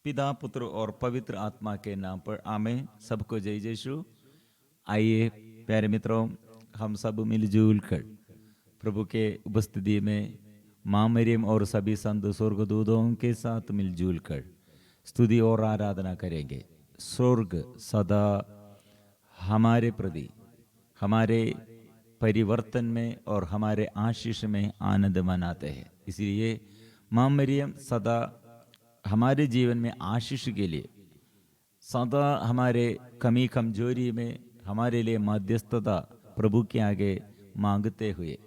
पिता पुत्र और पवित्र आत्मा के नाम पर आमीन। सबको जय यीशु। आइए प्यारे मित्रों, हम सब मिलजुल कर प्रभु के उपस्थिति में माँ मरियम और सभी संत स्वर्गदूतों के साथ मिलजुल कर स्तुति और आराधना करेंगे। स्वर्ग सदा हमारे प्रति, हमारे परिवर्तन में और हमारे आशीष में आनंद मनाते हैं। इसलिए माँ मरियम सदा हमारे जीवन में आशीष के लिए, सदा हमारे कमी कमजोरी में हमारे लिए मध्यस्थता प्रभु के आगे मांगते हुए,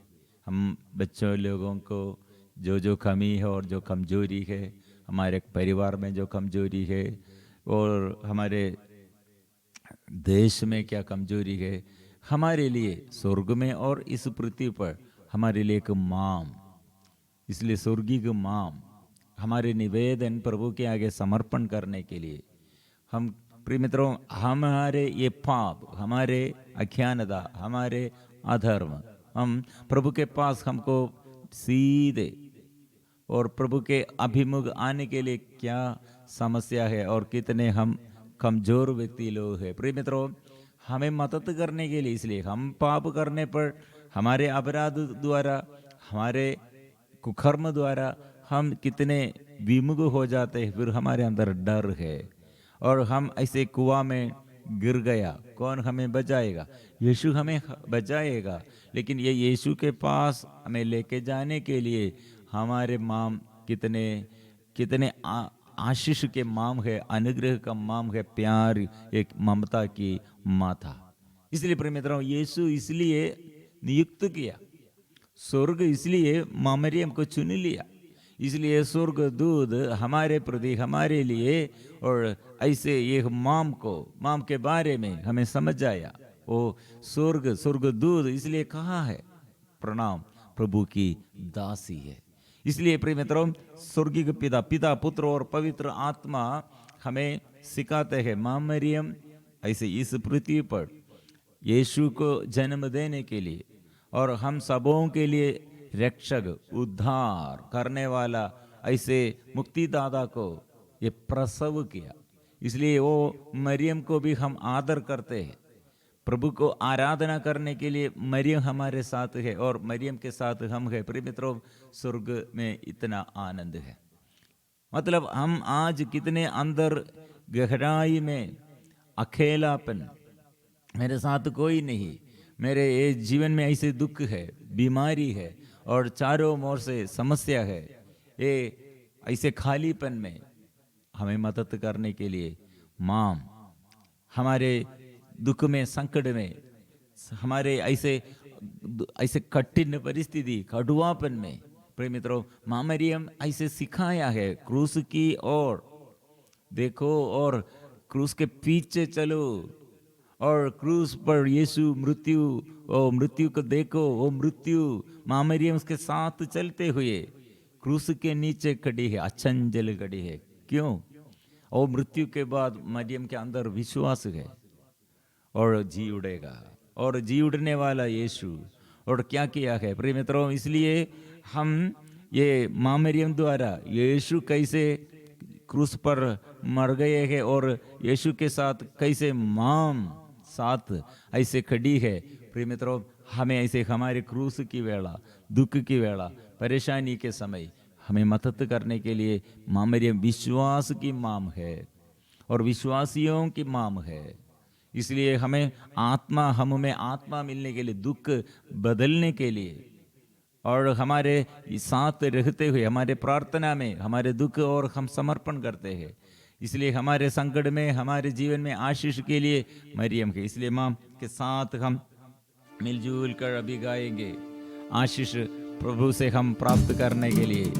हम बच्चों लोगों को जो कमी है और जो कमजोरी है, हमारे परिवार में जो कमजोरी है और हमारे देश में क्या कमजोरी है, हमारे लिए स्वर्ग में और इस पृथ्वी पर हमारे लिए एक माम, इसलिए स्वर्गीय माम हमारे निवेदन प्रभु के आगे समर्पण करने के लिए, हम प्रिय मित्रों, हमारे ये पाप, हमारे अज्ञानता, हमारे अधर्म, हम प्रभु के पास हमको सीधे और प्रभु के अभिमुख आने के लिए क्या समस्या है और कितने हम कमजोर व्यक्ति लोग हैं। प्रिय मित्रों, हमें मदद करने के लिए, इसलिए हम पाप करने पर हमारे अपराध द्वारा, हमारे कुकर्म द्वारा हम कितने विमुख हो जाते हैं। फिर हमारे अंदर डर है और हम ऐसे कुआं में गिर गया, कौन हमें बचाएगा? यीशु हमें बचाएगा। लेकिन ये यीशु के पास हमें लेके जाने के लिए हमारे माम कितने कितने आशीष के माम है, अनुग्रह का माम है, प्यार, एक ममता की माता। इसलिए प्रिय मित्रों, यीशु इसलिए नियुक्त किया, स्वर्ग इसलिए माँ मरियम को चुन लिया, इसलिए स्वर्ग दूत हमारे प्रति, हमारे लिए और ऐसे ये माम के बारे में हमें समझ आया। वो स्वर्ग दूत इसलिए कहा है, प्रणाम प्रभु की दासी है। इसलिए प्रिय मित्रों, स्वर्गीय पिता पुत्र और पवित्र आत्मा हमें सिखाते हैं, माँ मरियम ऐसे इस पृथ्वी पर यीशु को जन्म देने के लिए और हम सबों के लिए रक्षक, उद्धार करने वाला, ऐसे मुक्तिदाता को ये प्रसव किया। इसलिए वो मरियम को भी हम आदर करते हैं। प्रभु को आराधना करने के लिए मरियम हमारे साथ है और मरियम के साथ हम है। प्रिय मित्रों, स्वर्ग में इतना आनंद है। मतलब हम आज कितने अंदर गहराई में अकेलापन, मेरे साथ कोई नहीं, मेरे ये जीवन में ऐसे दुख है, बीमारी है और चारों ओर से समस्या है, ये ऐसे खालीपन में हमें मदद करने के लिए माम, हमारे दुख में, संकट में, हमारे ऐसे कठिन परिस्थिति, कड़ुआपन में, प्रिय मित्रों, माँ मरियम ऐसे सिखाया है, क्रूस की ओर देखो और क्रूस के पीछे चलो और क्रूस पर यीशु मृत्यु को देखो। वो मृत्यु माँ मरियम उसके साथ चलते हुए क्रूस के नीचे खड़ी है, अचंचल खड़ी है। क्यों? और मृत्यु के बाद मरियम के अंदर विश्वास है और जी उड़ेगा, और जी उड़ने वाला यीशु। और क्या किया है प्रिय मित्रों, इसलिए हम ये माँ मरियम द्वारा यीशु कैसे क्रूस पर मर गए हैं और यीशु के साथ कैसे माम साथ ऐसे खड़ी है। प्रिय मित्रों, हमें ऐसे हमारे क्रूस की वेला, दुख की वेला, परेशानी के समय हमें मदद करने के लिए माँ मरियम विश्वास की माम है और विश्वासियों की माम है। इसलिए हमें हमें आत्मा मिलने के लिए, दुख बदलने के लिए और हमारे साथ रहते हुए हमारे प्रार्थना में हमारे दुख और हम समर्पण करते हैं। इसलिए हमारे संकट में, हमारे जीवन में आशीष के लिए मरियम के, इसलिए माँ के साथ हम मिलजुल कर अभी गाएंगे, आशीष प्रभु से हम प्राप्त करने के लिए।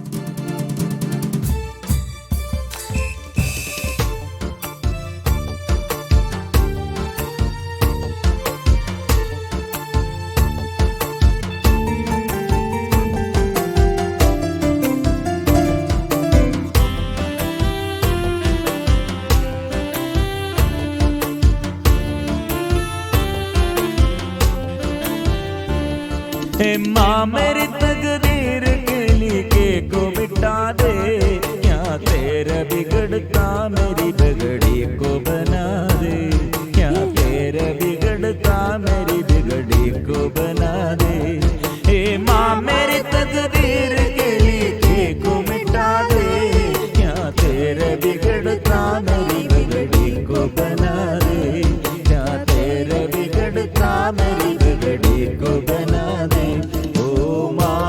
माँ मेरी तकदीर के लिखे को मिटा दे, क्या तेरे तेरा बिगड़ता मेरी बिगड़ी को बना दे, क्या तेरा बिगड़ता मेरी बिगड़ी को बना दे। हे माँ मेरी तकदीर के लिखे को मिटा दे, क्या तेरा बिगड़ता मेरी बिगड़ी को बना दे, क्या तेरा बिगड़ता मेरी बिगड़ी को बना दे। ओ माँ,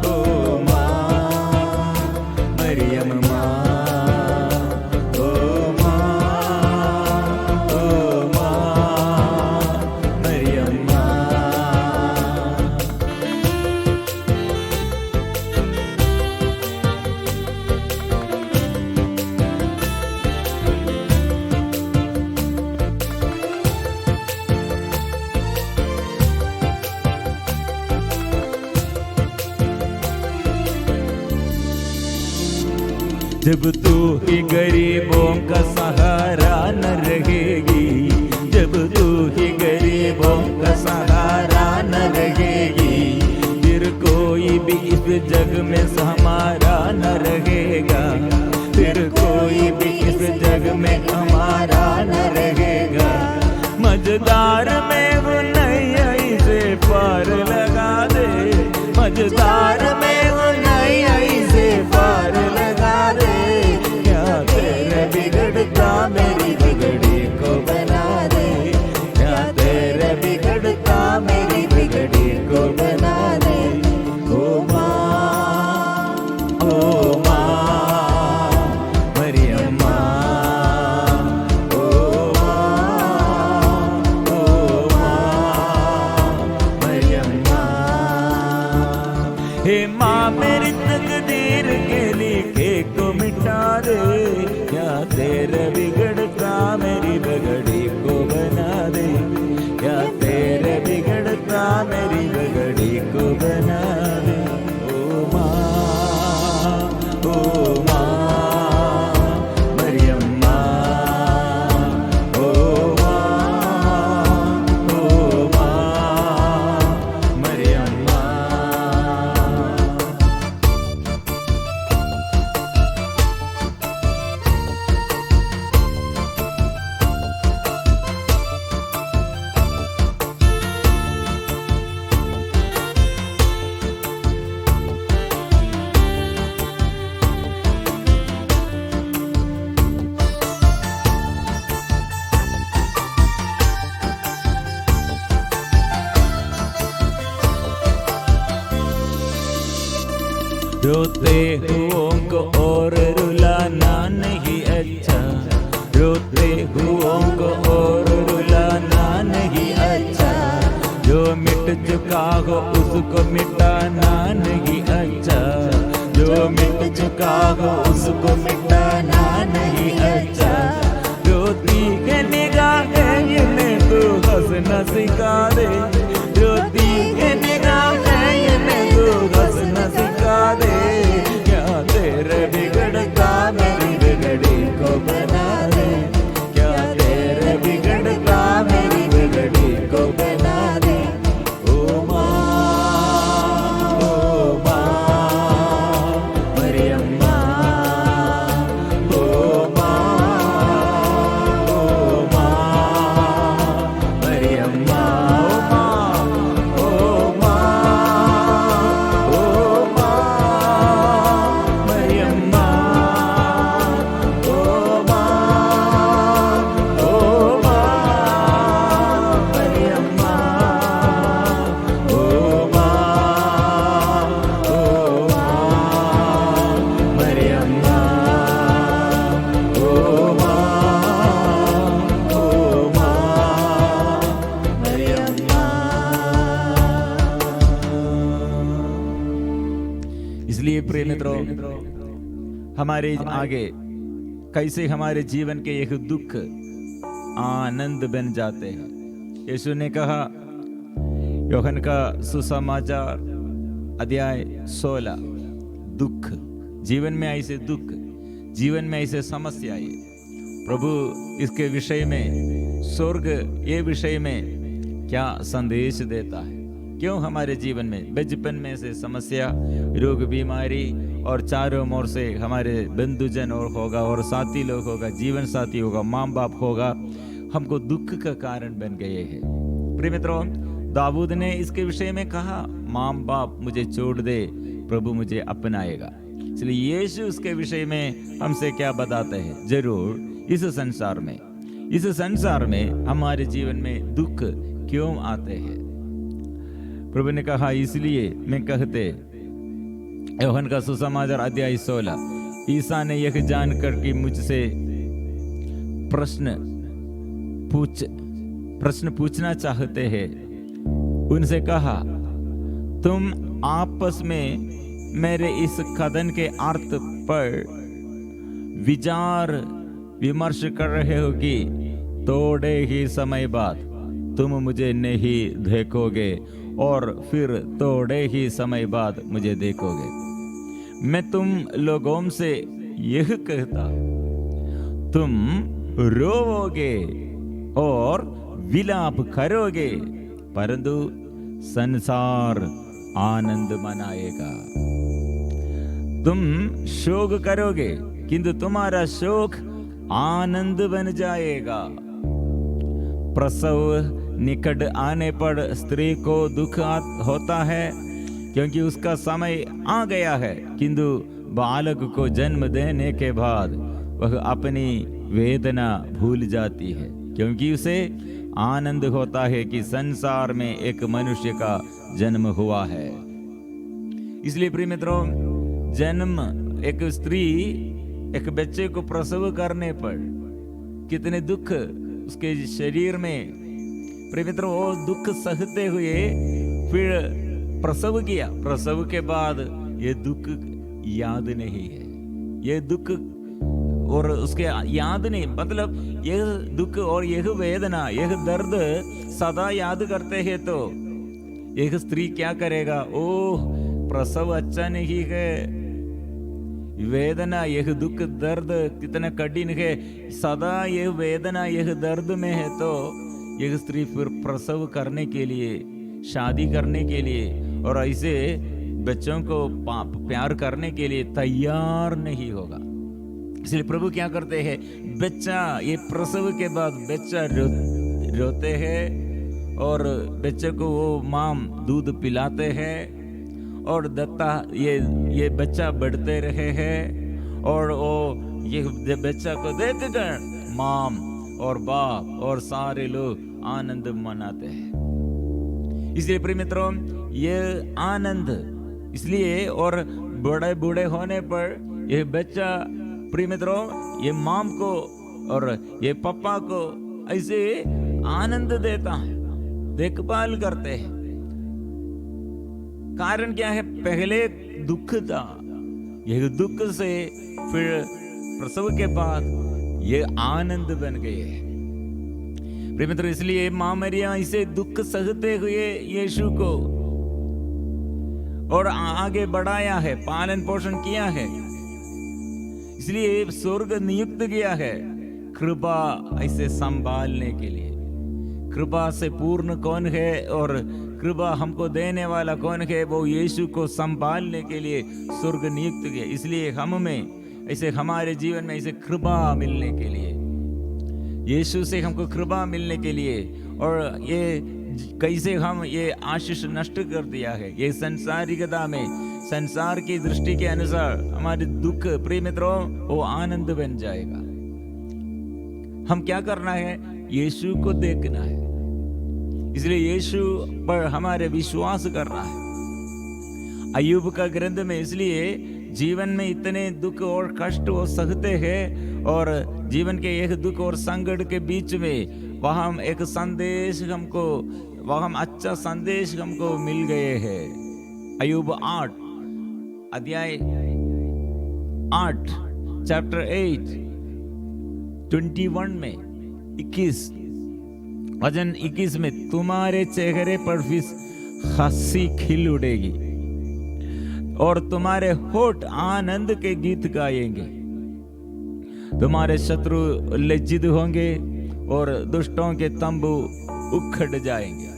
ओ माँ, मरियम माँ, ओ माँ, ओ माँ, मरियम माँ। जब तू ही गरीबों का सहारा न रहेगी, जब तू ही गरीबों का सहारा न रहेगी, फिर कोई भी इस जग में हमारा न रहेगा, फिर कोई भी इस जग में हमारा न रहेगा। मझधार में वो नैया से पार लगा दे, मझधार में वो नैया से पार लगा दे, क्या तेरा बिगड़ता मेरी बिगड़ी को बना दे, क्या तेरा बिगड़ता मेरी बिगड़ी को बना दे। ओ माँ, ओ माँ, मरियम माँ, ओ माँ, ओ माँ, मरियम माँ। हे माँ मेरी तकदीर के लिखे को मिटा दे, क्या तेरा बिगड़ता मेरी बिगड़ी को बना दे, क्या तेरा बिगड़ता मेरी बिगड़ी को बना दे। ओ माँ, ओ माँ, मरियम माँ, ओ माँ, ओ माँ, मरियम माँ। रोते हुओं को और रुलाना नहीं अच्छा, रोते हुओं को और रुलाना नहीं अच्छा, जो मिट चुका हो उसको मिटाना नहीं अच्छा, जो मिट चुका हो उसको मिटाना नहीं अच्छा। रोती के निगाहें इन्हें तू हंसना सिखा दे, रोती के निगाहें इन्हें तू हंसना सिखा दे, क्या तेरे बिगड़ता मेरी बिगड़ी को बना दे, क्या तेरे बिगड़ता मेरी बिगड़ी को बना दे। ओ माँ, ओ माँ, मरियम माँ, ओ माँ, ओ माँ, मरियम माँ, ओ माँ, ओ माँ, मरियम माँ, ओ माँ, ओ माँ, मरियम माँ, ओ माँ, ओ माँ, मरियम माँ, ओ माँ, ओ माँ, मरियम माँ। इसलिए प्रिय मित्रों, हमारे आगे कैसे हमारे जीवन के एक दुख आनंद बन जाते हैं। यीशु ने कहा, योहन का सुसमाचार अध्याय 16, दुख, जीवन में ऐसे दुख, जीवन में ऐसे समस्याएं, प्रभु इसके विषय में, स्वर्ग ये विषय में क्या संदेश देता है। क्यों हमारे जीवन में बचपन में से समस्या, रोग, बीमारी और चारों ओर से हमारे बंधुजन और होगा और साथी लोग होगा, जीवन साथी होगा, माँ बाप होगा, हमको दुख का कारण बन गए हैं। प्रिय मित्रों, दाऊद ने इसके विषय में कहा, माँ बाप मुझे छोड़ दे, प्रभु मुझे अपनाएगा। इसलिए यीशु उसके विषय में हमसे क्या बताते हैं? जरूर इस संसार में हमारे जीवन में दुख क्यों आते हैं? प्रभु ने कहा, इसलिए मैं कहते, यूहन्ना का सुसमाचार अध्याय 16, ईसा ने यह जानकर कि मुझसे प्रश्न पूछना चाहते हैं, उनसे कहा, तुम आपस में मेरे इस कथन के अर्थ पर विचार विमर्श कर रहे हो कि थोड़े ही समय बाद तुम मुझे नहीं देखोगे और फिर थोड़े ही समय बाद मुझे देखोगे। मैं तुम लोगों से यह कहता, तुम रोओगे और विलाप करोगे, परंतु संसार आनंद मनाएगा। तुम शोक करोगे, किंतु तुम्हारा शोक आनंद बन जाएगा। प्रसव निकट आने पर स्त्री को दुख होता है, क्योंकि उसका समय आ गया है, किंतु बालक को जन्म देने के बाद वह अपनी वेदना भूल जाती है, क्योंकि उसे आनंद होता है कि संसार में एक मनुष्य का जन्म हुआ है। इसलिए प्रिय मित्रों, जन्म एक स्त्री एक बच्चे को प्रसव करने पर कितने दुख उसके शरीर में, प्रिय मित्रों, वो दुख सहते हुए फिर प्रसव किया। प्रसव के बाद ये दुख याद नहीं है, ये दुख और उसके याद नहीं, मतलब यह दुख और यह वेदना, यह दर्द सदा याद करते हैं तो एक स्त्री क्या करेगा? ओह, प्रसव अच्छा नहीं है, वेदना, यह दुख दर्द कितना कठिन है, सदा यह वेदना यह दर्द में है, तो यह स्त्री फिर प्रसव करने के लिए, शादी करने के लिए और ऐसे बच्चों को प्यार करने के लिए तैयार नहीं होगा। इसलिए प्रभु क्या करते हैं? बच्चा, ये प्रसव के बाद बच्चा रोते हैं और बच्चे को वो माँ दूध पिलाते हैं और दत्ता ये बच्चा बढ़ते रहे हैं और वो ये बच्चा को देखकर माँ और बाप और सारे लोग आनंद मनाते हैं। इसलिए प्रिय मित्रों, ये आनंद इसलिए, और बड़े बूढ़े होने पर यह बच्चा, प्रिय मित्रों, ये माम को और ये पापा को ऐसे आनंद देता है, देखभाल करते हैं। कारण क्या है? पहले दुख था, यह दुख से फिर प्रसव के बाद ये आनंद बन गए हैं। प्रिय मित्रों, इसलिए मां मरियम इसे दुख सहते हुए यीशु को और आगे बढ़ाया है, पालन पोषण किया है। इसलिए स्वर्ग नियुक्त किया है कृपा ऐसे संभालने के लिए। कृपा से पूर्ण कौन है और कृपा हमको देने वाला कौन है? वो यीशु को संभालने के लिए स्वर्ग नियुक्त किया। इसलिए हम में ऐसे, हमारे जीवन में ऐसे कृपा मिलने के लिए, यीशु से हमको कृपा मिलने के लिए, और ये कैसे हम ये आशीष नष्ट कर दिया है, ये संसारिकता में, संसार की दृष्टि के अनुसार हमारे दुख, प्रिय मित्रों, वो आनंद बन जाएगा। हम क्या करना है? यीशु को देखना है। इसलिए यीशु पर हमारे विश्वास करना है। अय्यूब का ग्रंथ में इसलिए जीवन में इतने दुख और कष्ट वो सहते हैं, और जीवन के एक दुख और संकट के बीच में वहां एक संदेश हमको, वहां अच्छा संदेश हमको मिल गए हैं। अय्यूब 8 अध्याय 8 चैप्टर 8 21 में 21 वचन 21 में, तुम्हारे चेहरे पर फिर हंसी खिल उड़ेगी और तुम्हारे होठ आनंद के गीत गाएंगे। तुम्हारे शत्रु लज्जित होंगे और दुष्टों के तंबू उखड़ जाएंगे।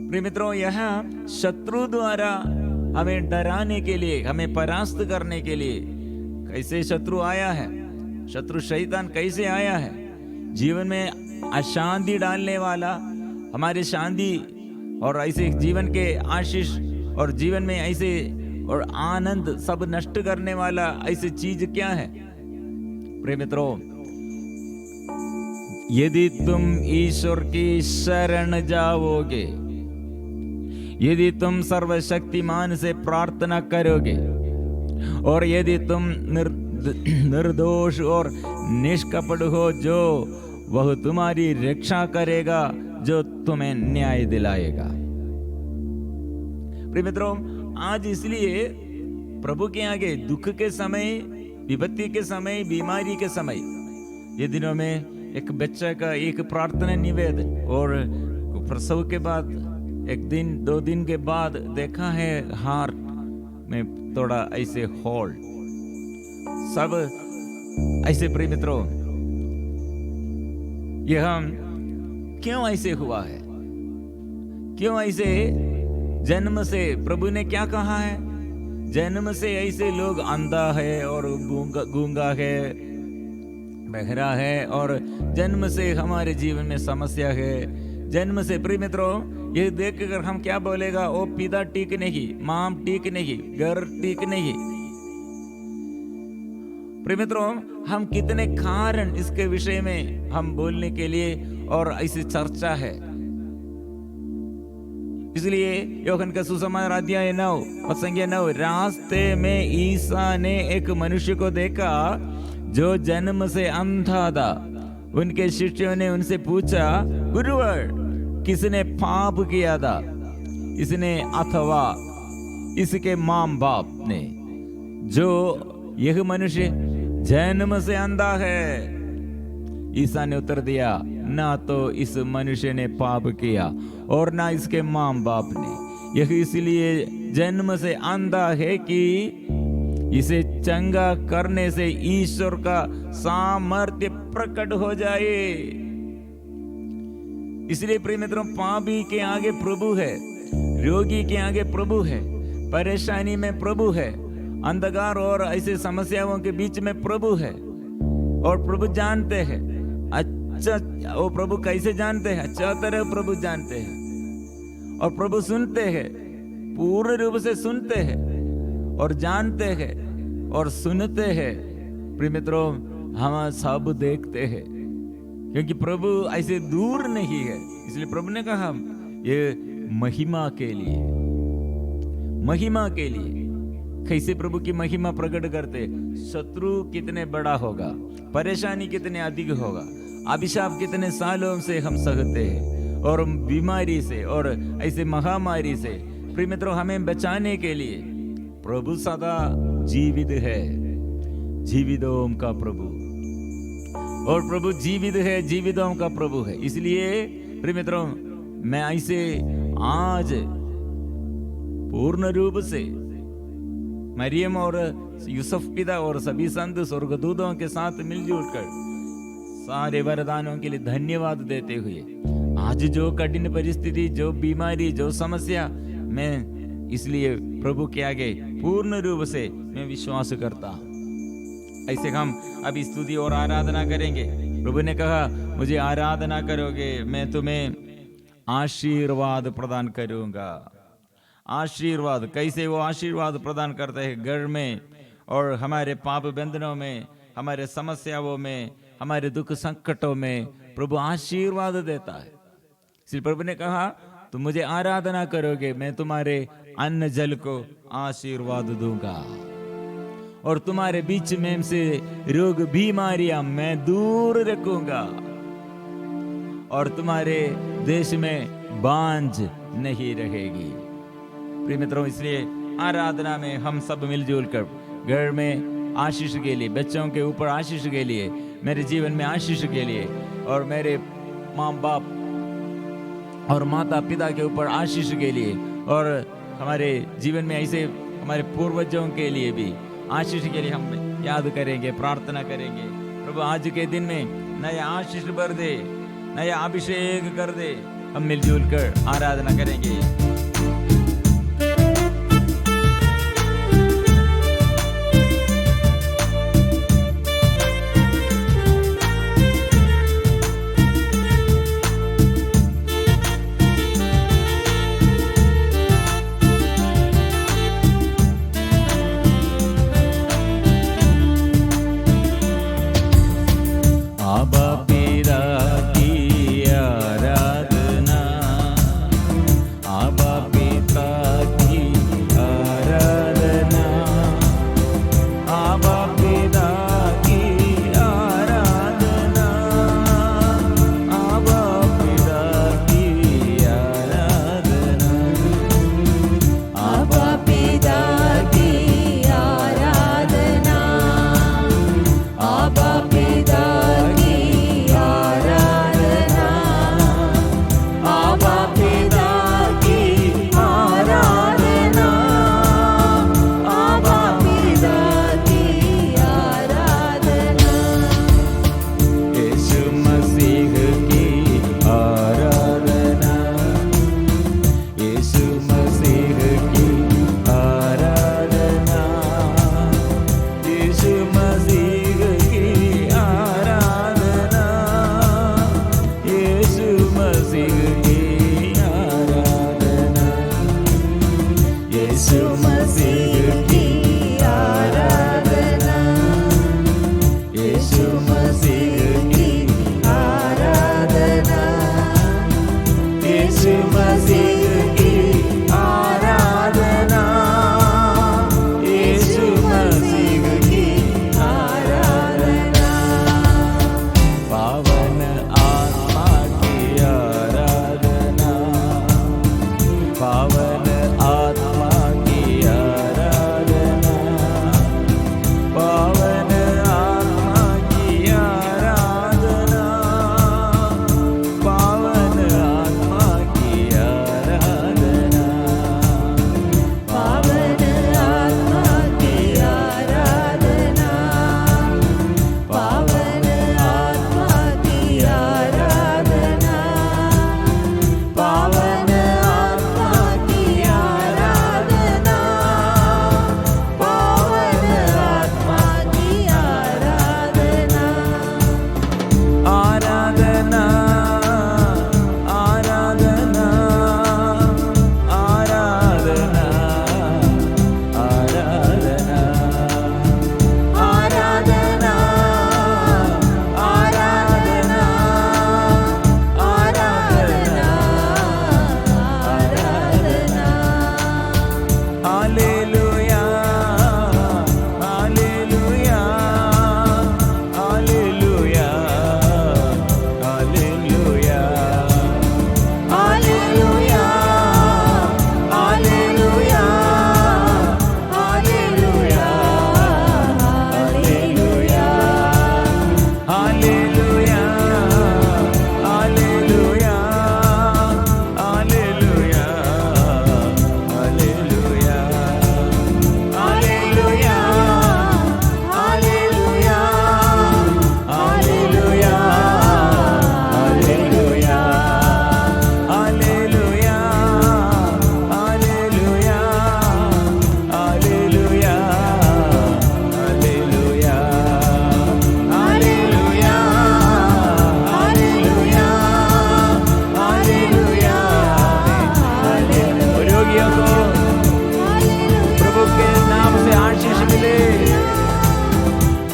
प्रिय मित्रों, यहाँ शत्रु द्वारा हमें डराने के लिए, हमें परास्त करने के लिए कैसे शत्रु आया है, शत्रु शैतान कैसे आया है, जीवन में अशांति डालने वाला, हमारे शांति और ऐसे जीवन के आशीष और जीवन में ऐसे और आनंद सब नष्ट करने वाला ऐसी चीज क्या है। प्रिय मित्रों, यदि तुम ईश्वर की शरण जाओगे, यदि तुम सर्वशक्तिमान से प्रार्थना करोगे और यदि तुम निर्दोष और निष्कपट हो, जो वह तुम्हारी रक्षा करेगा, जो तुम्हें न्याय दिलाएगा। प्रिय मित्रों, आज इसलिए प्रभु के आगे दुख के समय, विपत्ति के समय, बीमारी के समय, ये दिनों में एक बच्चा का एक प्रार्थना निवेदन और प्रसव के बाद एक दिन 2 दिन के बाद देखा है हार्ट में थोड़ा ऐसे होल सब ऐसे। प्रिय मित्रों, यह क्यों ऐसे हुआ है, क्यों ऐसे? जन्म से प्रभु ने क्या कहा है, जन्म से ऐसे लोग अंधा है और गूंगा है, बहरा है, और जन्म से हमारे जीवन में समस्या है। जन्म से प्रिय मित्रों, ये देखकर हम क्या बोलेगा, ओ पिता ठीक नहीं, मां ठीक नहीं, घर ठीक नहीं। प्रिय मित्रों, हम कितने कारण इसके विषय में हम बोलने के लिए और ऐसी चर्चा है। इसलिए योहन का सुसमाचार अध्याय 9 और संख्या 9, रास्ते में ईसा ने एक मनुष्य को देखा जो जन्म से अंधा था। उनके शिष्यों ने उनसे पूछा, गुरुवर, किसने पाप किया था, इसने अथवा इसके मां बाप ने, जो यह मनुष्य जन्म से अंधा है? ईसा ने उत्तर दिया, ना तो इस मनुष्य ने पाप किया और ना इसके मां बाप ने। यह इसलिए जन्म से अंधा है कि इसे चंगा करने से ईश्वर का सामर्थ्य प्रकट हो जाए। इसलिए प्रिय मित्रों, पापी के आगे प्रभु है, रोगी के आगे प्रभु है, परेशानी में प्रभु है, अंधकार और ऐसे समस्याओं के बीच में प्रभु है। और प्रभु जानते हैं, अच्छा वो प्रभु कैसे जानते हैं, अच्छा तरह प्रभु जानते हैं। और प्रभु सुनते हैं, पूर्ण रूप से सुनते हैं और जानते हैं और सुनते हैं। प्रिय मित्रों, हम सब देखते हैं, क्योंकि प्रभु ऐसे दूर नहीं है। इसलिए प्रभु ने कहा, ये महिमा के लिए, महिमा के लिए। कैसे प्रभु की महिमा प्रकट करते? शत्रु कितने बड़ा होगा, परेशानी कितने अधिक होगा, अभिशाप कितने सालों से हम सहते हैं, और बीमारी से और ऐसे महामारी से। प्रिय मित्रों, हमें बचाने के लिए प्रभु सदा जीवित है, जीवितों का प्रभु, और प्रभु जीवित है, जीवितों का प्रभु है। इसलिए प्रिय मित्रों, मैं ऐसे आज पूर्ण रूप से मरियम और यूसुफ पिता और सभी संत स्वर्गदूतों के साथ मिलजुल कर सारे वरदानों के लिए धन्यवाद देते हुए, आज जो कठिन परिस्थिति, जो बीमारी, जो समस्या, मैं इसलिए प्रभु के आगे पूर्ण रूप से मैं विश्वास करता हूं। ऐसे हम अभी स्तुति और आराधना करेंगे। प्रभु ने कहा, मुझे आराधना करोगे, मैं तुम्हें आशीर्वाद प्रदान करूंगा। आशीर्वाद, कैसे वो आशीर्वाद प्रदान करते हैं? घर में और हमारे पाप बंधनों में, हमारे समस्याओं में, हमारे दुख संकटों में प्रभु आशीर्वाद देता है। इसलिए प्रभु ने कहा, तुम मुझे आराधना करोगे, मैं तुम्हारे अन्न जल को आशीर्वाद दूंगा, और तुम्हारे बीच में से रोग बीमारियां मैं दूर रखूंगा, और तुम्हारे देश में बांझ नहीं रहेगी। प्रिय मित्रों, इसलिए आराधना में हम सब मिलजुल कर घर में आशीष के लिए, बच्चों के ऊपर आशीष के लिए, मेरे जीवन में आशीष के लिए, और मेरे माँ बाप और माता पिता के ऊपर आशीष के लिए, और हमारे जीवन में ऐसे हमारे पूर्वजों के लिए भी आशीष के लिए हम याद करेंगे, प्रार्थना करेंगे। प्रभु आज के दिन में नया आशीष भर दे, नया अभिषेक कर दे। हम मिलजुल कर आराधना करेंगे।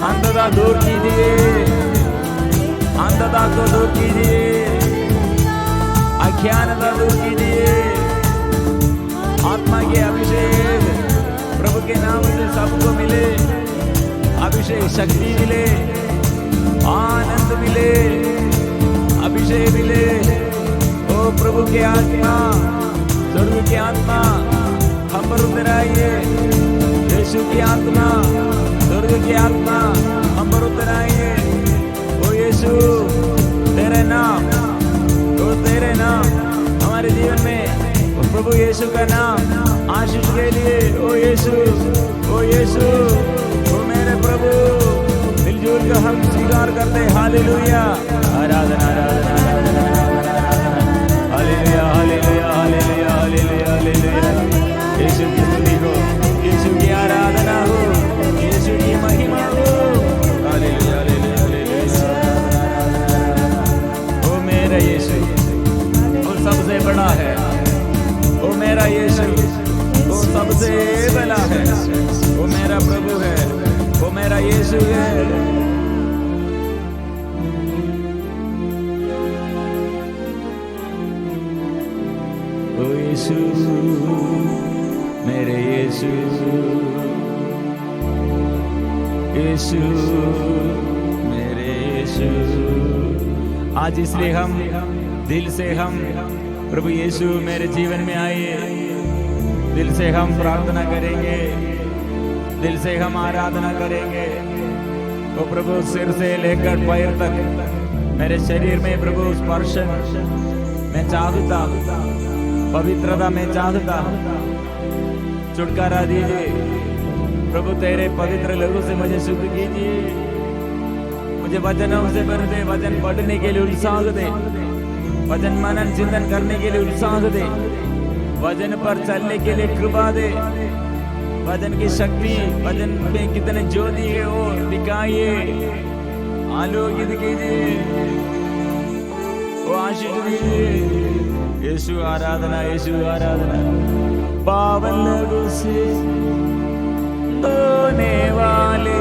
अंधता दूर कीजिए, अंधता को दूर कीजिए, अज्ञानता दूर कीजिए। आत्मा के अभिषेक प्रभु के नाम से सबको मिले, अभिषेक शक्ति मिले, आनंद मिले, अभिषेक मिले। ओ प्रभु के आत्मा, स्वर्ग की आत्मा हम पर उतर आइए। यीशु की आत्मा, स्वर्ग की आत्मा हम पर उतर आइए। ओ यीशु तेरे नाम, ओ तेरे नाम हमारे जीवन में, प्रभु यीशु का नाम आशीष के लिए। ओ यीशु, ओ यीशु, ओ मेरे प्रभु, मिलजुल कर हम स्वीकार करते। हालेलुया, आराधना आराधना आराधना, hallelujah hallelujah hallelujah hallelujah hallelujah. Yeshu की स्तुति हो, यीशु की आराधना हो, यीशु की महिमा हो। Hallelujah hallelujah hallelujah. ओ मेरा यीशु वो सबसे बड़ा है। ओ मेरा यीशु वो सबसे बड़ा है। वो मेरा प्रभु है, वो मेरा यीशु है। ओ यीशु मेरे यीशु, यीशु मेरे यीशु। आज इसलिए हम दिल से हम प्रभु यीशु मेरे जीवन में आइए, दिल से हम प्रार्थना करेंगे, दिल से हम आराधना करेंगे। वो प्रभु सिर से लेकर पैर तक मेरे शरीर में प्रभु स्पर्श मैं चाहता, पवित्रता में चाहता। छुटकारा दीजिए प्रभु, तेरे पवित्र लहू से मुझे शुद्ध कीजिए। मुझे वचनों से भर दे, वचन पढ़ने के लिए उत्साह दे, वचन मनन चिंतन करने के लिए उत्साह दे, वचन पर चलने के लिए कृपा दे। वचन की शक्ति, वचन में कितने ज्योति है वो दिखाइए, आलोकित कीजिए, वो आशीष दीजिए। यीशु आराधना, यीशु आराधना। पावन लहू से धोने वाले,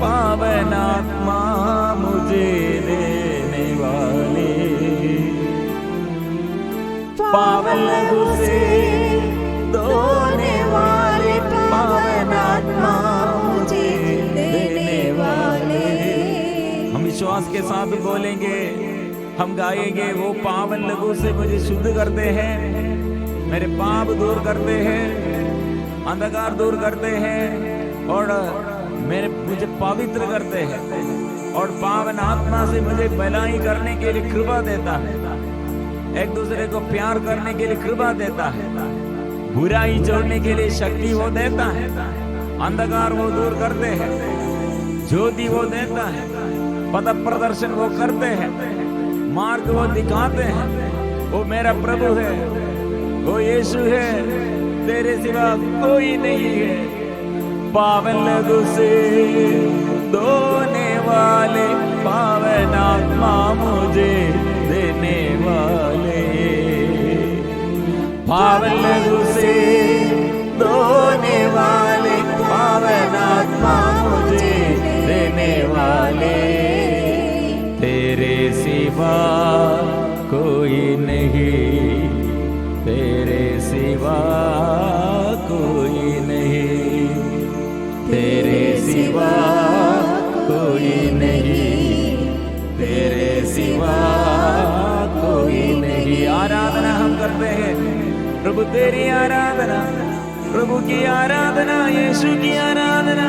पावन आत्मा मुझे देने वाले, पावन लहू से धोने वाले, पावन आत्मा मुझे देने वाले। हम विश्वास के साथ बोलेंगे, हम गाएंगे। वो पावन लहू से मुझे शुद्ध करते हैं, मेरे पाप दूर करते हैं, अंधकार दूर करते हैं और मुझे पवित्र करते हैं, और पावन आत्मा से मुझे भलाई करने के लिए कृपा देता है, एक दूसरे को प्यार करने के लिए कृपा देता है, बुराई छोड़ने के लिए शक्ति वो देता है, अंधकार वो दूर करते हैं, ज्योति वो देता है, पथ प्रदर्शन वो करते हैं, मार्ग वो दिखाते हैं। वो मेरा प्रभु है, वो यीशु है, तेरे सिवा कोई नहीं है। पावन लहू से धोने वाले, पावन आत्मा मुझे देने वाले, पावन लहू से धोने वाले, पावन आत्मा मुझे देने वाले। तेरे सिवा कोई नहीं, तेरे सिवा कोई नहीं, तेरे सिवा कोई नहीं, तेरे सिवा कोई नहीं। आराधना हम करते हैं प्रभु, तेरी आराधना, प्रभु की आराधना, यीशु की आराधना,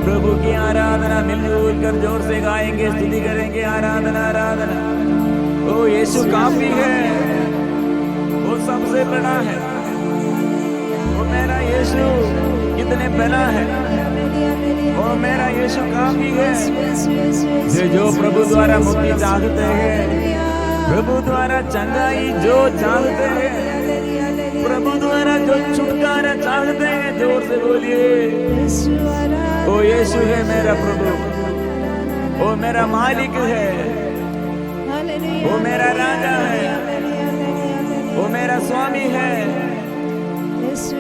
प्रभु की आराधना। मिलजुल कर जोर से गाएंगे, स्तुति करेंगे। आराधना आराधना। ओ यीशु काफी है, वो सबसे बड़ा है। वो मेरा यीशु कितने बड़ा है, वो मेरा यीशु काफी है। जो प्रभु द्वारा मुक्ति चाहते हैं, प्रभु द्वारा चंगाई जो चाहते हैं, प्रभु द्वारा जो छुटकारा चाहते हैं, जोर से बोलिए। ओ यीशु है मेरा प्रभु, वो मेरा मालिक है, वो मेरा राजा है, वो मेरा स्वामी है।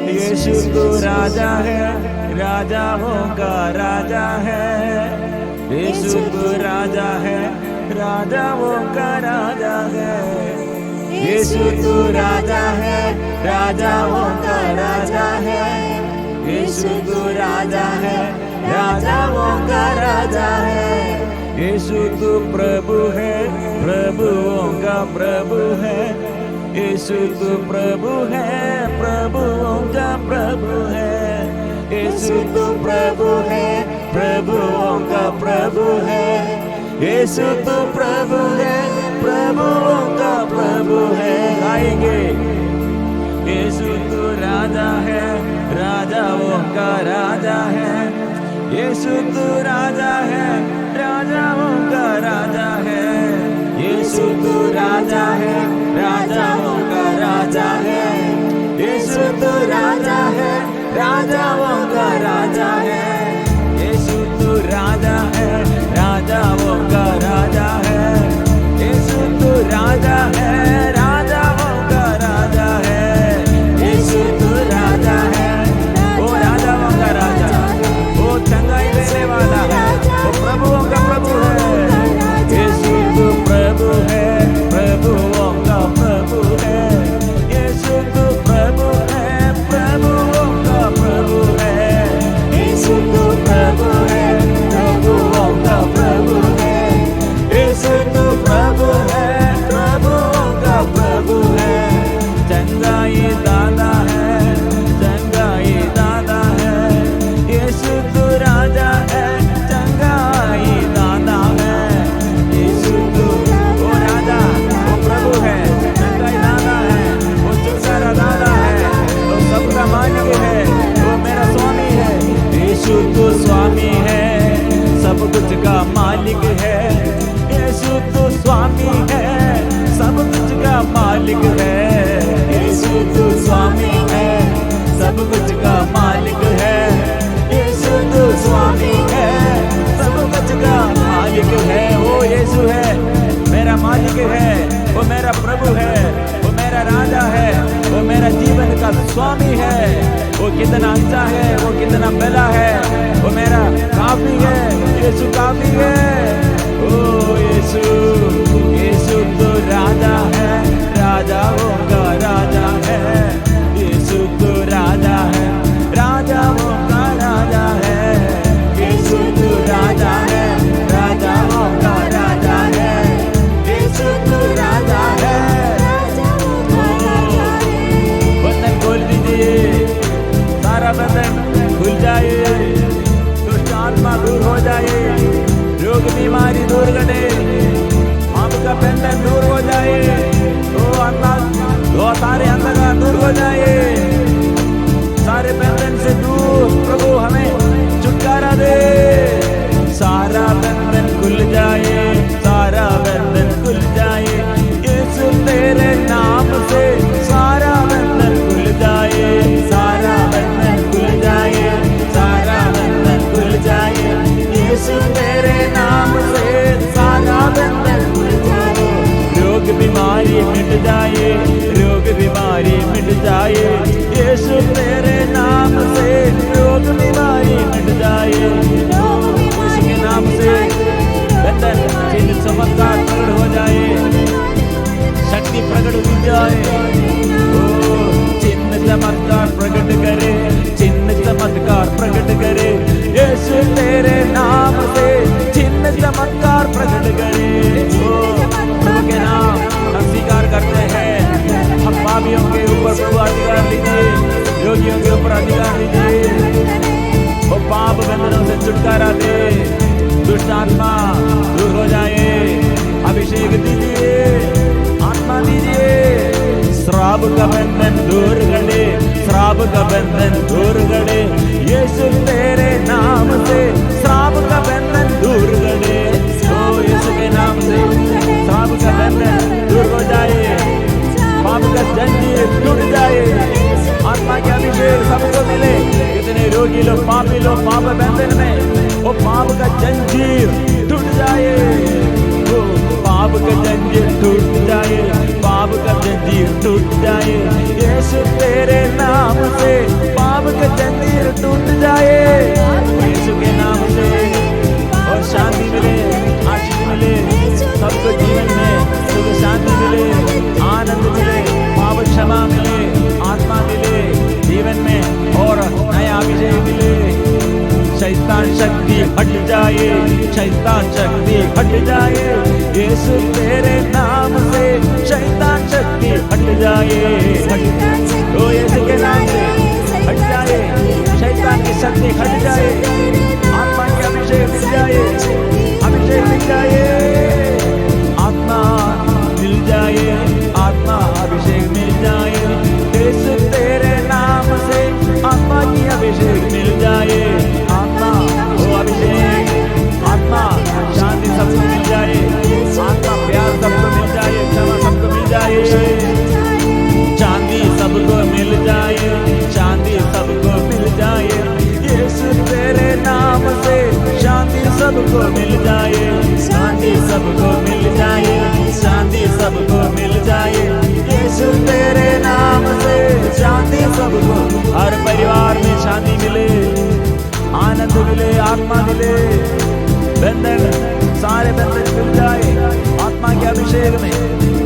यीशु तो राजा है, राजाओं का राजा है। यीशु तू राजा है, राजाओं का राजा है। यीशु तू राजा है, राजाओं का राजा है। यीशु तू राजा है, राजाओं का राजा है। यीशु तू प्रभु है, प्रभुओं का प्रभु है। यीशु तू प्रभु है, प्रभुओं का प्रभु है। यीशु तू प्रभु है, प्रभुओं का प्रभु है। यीशु तू प्रभु है, प्रभुओं का प्रभु है। गाएंगे यीशु तू राजा है, राजाओं का राजा है। यीशु तू राजा है, राजाओं का राजा है। यीशु तू राजा है, राजाओं का राजा है। यीशु तू राजा है, राजाओं का राजा है। यीशु तू राजा है, राजाओं का राजा है। यीशु तू राजा है, राजाओं का राजा है। यीशु तू राजा है, वो राजाओं का राजा, वो चंगाई देने वाला है, वो प्रभुओं का प्रभु है। यीशु तू प्रभु है, प्रभुओं का प्रभु है। यीशु तू प्रभु है, प्रभुओं का प्रभु है। यीशु तू प्रभु है, प्रभुओं का प्रभु है। यीशु तू प्रभु है, प्रभुओं का प्रभु है। चंगाई दादा है, चंगाई दादा है। यीशु तू राजा है, चंगाई दादा है। यीशु तू वो राजा, वो प्रभु है, चंगाई दादा है, वो छुटकारा दादा है, वो सबका मालिक है, वो मेरा स्वामी है। यीशु तू स्वामी है, सब कुछ का मालिक है। यीशु तू स्वामी है, सब कुछ का मालिक है। यीशु तू स्वामी है, सब कुछ का मालिक है। यीशु तू स्वामी है, सब कुछ का मालिक है। वो यीशु है, मेरा मालिक है, वो मेरा प्रभु है, वो मेरा राजा है, वो मेरा जीवन का स्वामी है। वो कितना अच्छा है, वो कितना भला है, वो मेरा काफी है। यीशु काफी है। ओ यीशु, यीशु तो राजा है, राजाओं का राजा है। यीशु तो राजा है, राजाओं का राजा है। यीशु तो राजा है, राजाओं का राजा है। यीशु तो राजा है। बंधन खोल दीजिए, सारा बंधन खुल जाए, दुष्ट आत्मा दूर हो जाए, रोग बीमारी दूर घटे, आपका बंधन दूर हो जाए, वो सारे अंधकार दूर हो जाए, सारे बंधन से दूर प्रभु हमें छुटकारा दे। सारा बंधन खुल जाए, सारा बंधन खुल जाए। यीशु तेरे नाम से सारा बंधन खुल जाए, सारा बंधन खुल जाए, सारा बंधन खुल जाए। यीशु तेरे नाम से सारा बंधन खुल जाए। रोग बीमारी मिट जाए, रोग बीमारी मिट जाए। यीशु तेरे नाम से रोग बीमारी मिट जाए। यीशु के नाम से बंधन चिन्ह चमत्कार प्रकट हो जाए, शक्ति प्रकट हो जाए। ओ चिन्ह चमत्कार प्रकट करे, चिन्ह चमत्कार प्रकट करे। यीशु तेरे नाम से चिन्ह चमत्कार प्रकट करे। ओ प्रभु के नाम हम स्वीकार करते हैं। हम पापियों के ऊपर प्रभु अधिकार दीजिए, योगियों के ऊपर अधिकार दीजिए। वो पाप बंधनों से छुटकारा दे, दुष्ट आत्मा दूर हो जाए। अभिषेक दीजिए, आत्मा दीजिए। श्राप का बंधन दूर करे, श्राप का बंधन दूर करे। यीशु तेरे नाम से श्राप का बंधन दूर करे। ओ यीशु के नाम से श्राप का बंधन दूर हो जाए, पाप का जंजीर टूट जाए। आत्मा के अभिषेक सबको मिले। कितने रोगी लोग, पापी लोग पाप बंधन में, वो पाप का जंजीर टूट जाए, वो पाप का जंजीर टूट जाए, पाप का जंजीर टूट जाए। यीशु तेरे नाम से पाप का जंजीर टूट जाए, यीशु के नाम से। और शांति शक्ति हट जाए, शैतान शक्ति हट जाए। यीशु तेरे नाम से शैतान शक्ति हट जाए, ओ यीशु के नाम से हट जाए, शैतान की शक्ति हट जाए, आत्मा की अभिषेक मिल जाए, अभिषेक मिल जाए, आत्मा मिल जाए, आत्मा अभिषेक मिल जाए। यीशु तेरे नाम से आत्मा की अभिषेक मिल जाए, आत्मा वो अभिषेक, आत्मा शांति सबको मिल जाए, आत्मा प्यार सबको मिल जाए, क्षमा सबको मिल जाए, चांदी सबको मिल जाए, शांति सबको मिल जाए। यीशु तेरे नाम से शांति सबको मिल जाए, शांति सबको मिल जाए, शांति सबको मिल जाए। यीशु तेरे नाम से शांति सबको, हर परिवार में शांति मिले, आनंद मिले, आत्मा मिले, बंधन सारे बंधन मिल जाए। आत्मा के अभिषेक में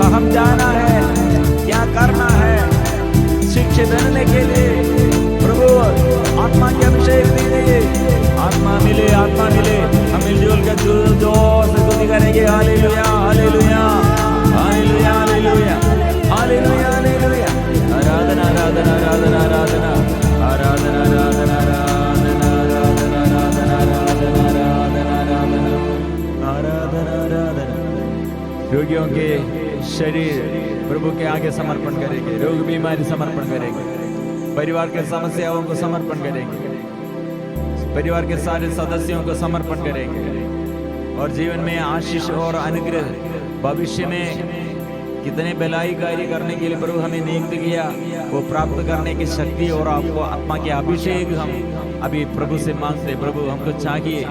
हम जाना है, क्या करना है, शिक्षित बनने के लिए प्रभु आत्मा के अभिषेक दीजिए, आत्मा मिले, आत्मा मिले। हम मिलजुल कर जोर से स्तुति करेंगे, hallelujah hallelujah hallelujah hallelujah hallelujah hallelujah. आराधना आराधना आराधना आराधना आराधना आराधना आराधना आराधना आराधना आराधना आराधना आराधना आराधना। रोगियों के शरीर प्रभु के आगे समर्पण करेंगे, रोग बीमारी समर्पण करेंगे, परिवार के समस्याओं को समर्पण करेंगे, परिवार के सारे सदस्यों को समर्पण करेंगे, और जीवन में आशीष और अनुग्रह भविष्य में कितने भलाई कार्य करने के लिए प्रभु हमें नियुक्त किया, वो प्राप्त करने की शक्ति और आपको आत्मा के अभिषेक हम अभी प्रभु से मांगते। प्रभु हमको चाहिए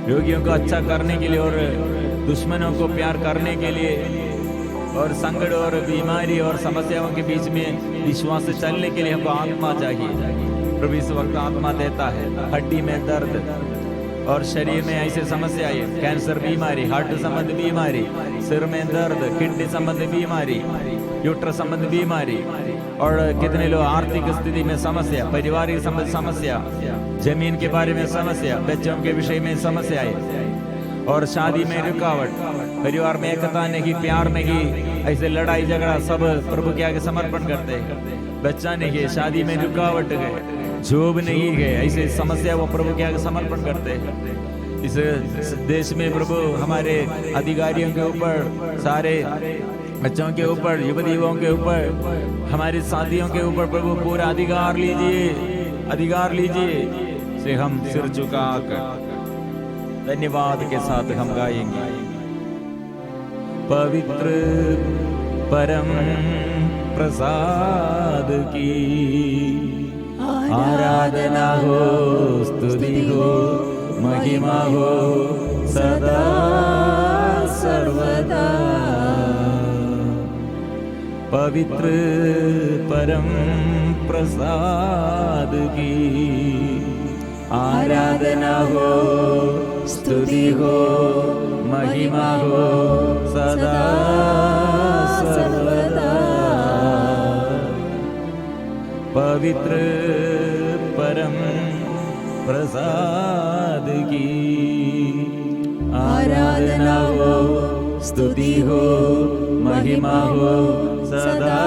रोगियों को अच्छा करने के लिए और दुश्मनों को प्यार करने के लिए, और संकट और बीमारी और समस्याओं के बीच में विश्वास से चलने के लिए हमको आत्मा चाहिए। प्रभु इस वक्त आत्मा देता है। हड्डी में दर्द और शरीर में ऐसे समस्याएं, कैंसर बीमारी, हार्ट संबंधी बीमारी, सिर में दर्द, किडनी संबंधी बीमारी, यूट्रस संबंधी बीमारी, और कितने लोग आर्थिक स्थिति में समस्या, पारिवारिक संबंधी समस्या, जमीन के बारे में समस्या, बच्चों के विषय में समस्याएं, और शादी में रुकावट, परिवार में एकता नहीं, प्यार नहीं, ऐसे लड़ाई झगड़ा सब प्रभु के आगे समर्पण करते हैं। बच्चा नहीं है, शादी में रुकावट गए, जॉब नहीं गए, ऐसे समस्या वो प्रभु के आगे समर्पण करते हैं। इस देश में प्रभु हमारे अधिकारियों के ऊपर, सारे बच्चों के ऊपर, युवतियों के ऊपर, हमारे साथियों के ऊपर प्रभु पूरा अधिकार लीजिए, अधिकार लीजिए। से हम सिर झुकाकर धन्यवाद के साथ हम गाएंगे। पवित्र परम प्रसाद की आराधना हो, स्तुति हो, महिमा हो सदा सर्वदा। पवित्र परम प्रसाद की आराधना हो, स्तुति हो, महिमा हो सदा सर्वदा। पवित्र परम प्रसाद की आराधना हो, स्तुति हो, महिमा हो सदा